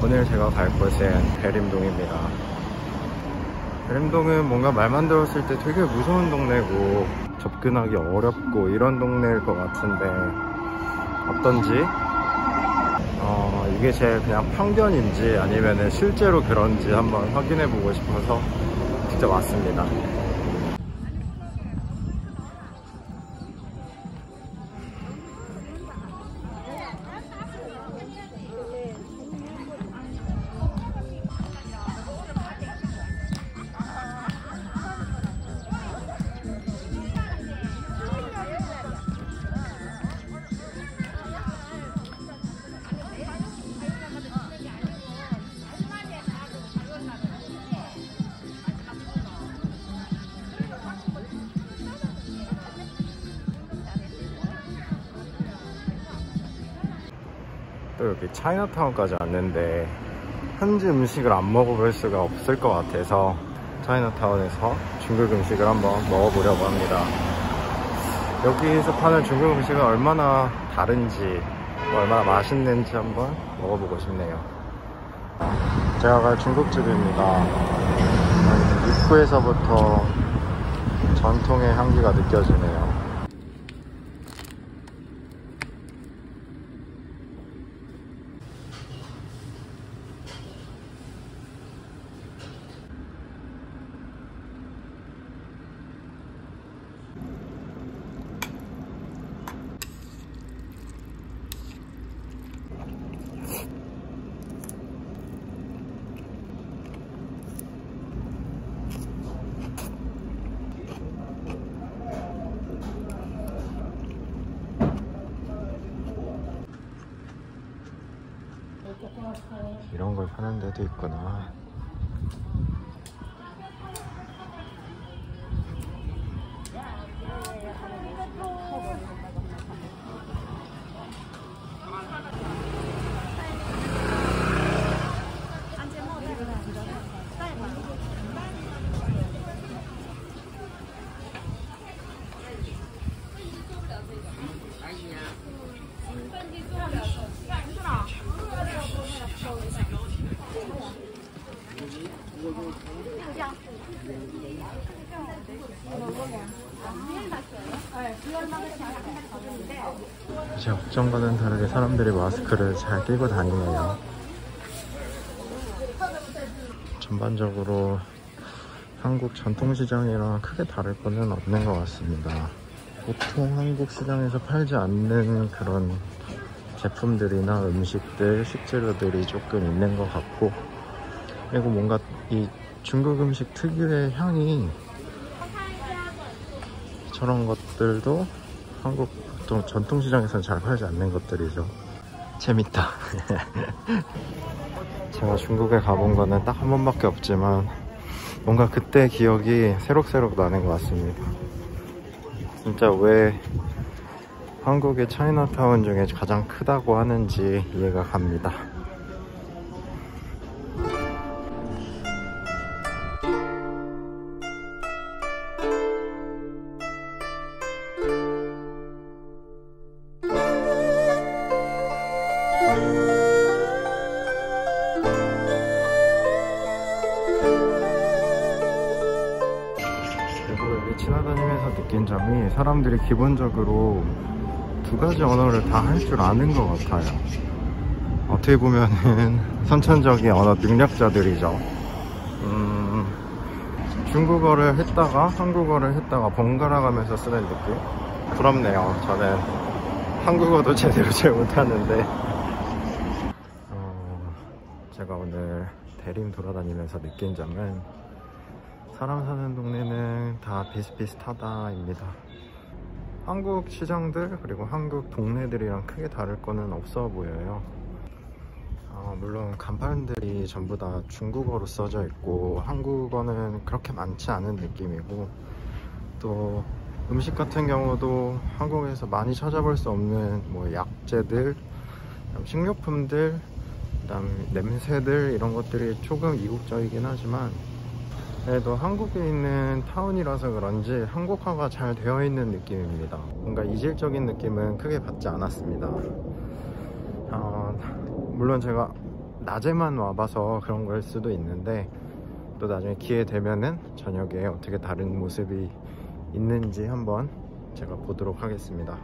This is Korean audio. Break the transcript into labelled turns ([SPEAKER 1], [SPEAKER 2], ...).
[SPEAKER 1] 오늘 제가 갈 곳은 대림동입니다. 대림동은 뭔가 말만 들었을 때 되게 무서운 동네고 접근하기 어렵고 이런 동네일 것 같은데 어떤지 이게 제 그냥 편견인지 아니면 실제로 그런지 한번 확인해 보고 싶어서 직접 왔습니다. 또 여기 차이나타운까지 왔는데 현지 음식을 안 먹어볼 수가 없을 것 같아서 차이나타운에서 중국 음식을 한번 먹어보려고 합니다. 여기서 파는 중국 음식은 얼마나 다른지 얼마나 맛있는지 한번 먹어보고 싶네요. 제가 갈 중국집입니다. 입구에서부터 전통의 향기가 느껴지네요. 이런 걸 파는 데도 있구나. 제 걱정과는 다르게 사람들이 마스크를 잘 끼고 다니네요. 전반적으로 한국 전통시장이랑 크게 다를 거는 없는 것 같습니다. 보통 한국 시장에서 팔지 않는 그런 제품들이나 음식들, 식재료들이 조금 있는 것 같고, 그리고 뭔가 이 중국 음식 특유의 향이, 저런 것들도 한국 보통 전통시장에서는 잘 팔지 않는 것들이죠. 재밌다. 제가 중국에 가본 거는 딱 한 번밖에 없지만 뭔가 그때 기억이 새록새록 나는 것 같습니다. 진짜 왜 한국의 차이나타운 중에 가장 크다고 하는지 이해가 갑니다. 지나다니면서 느낀 점이 사람들이 기본적으로 두 가지 언어를 다 할 줄 아는 것 같아요. 어떻게 보면은 선천적인 언어 능력자들이죠. 중국어를 했다가 한국어를 했다가 번갈아 가면서 쓰는 느낌? 부럽네요. 저는 한국어도 제대로 잘 못하는데 제가 오늘 대림 돌아다니면서 느낀 점은 사람 사는 동네는 다 비슷비슷하다입니다. 한국 시장들 그리고 한국 동네들이랑 크게 다를 거는 없어 보여요. 물론 간판들이 전부 다 중국어로 써져 있고 한국어는 그렇게 많지 않은 느낌이고, 또 음식 같은 경우도 한국에서 많이 찾아볼 수 없는 뭐 약재들, 식료품들, 그다음 냄새들, 이런 것들이 조금 이국적이긴 하지만 그래도 한국에 있는 타운이라서 그런지 한국화가 잘 되어 있는 느낌입니다. 뭔가 이질적인 느낌은 크게 받지 않았습니다. 물론 제가 낮에만 와봐서 그런 걸 수도 있는데, 또 나중에 기회 되면은 저녁에 어떻게 다른 모습이 있는지 한번 제가 보도록 하겠습니다.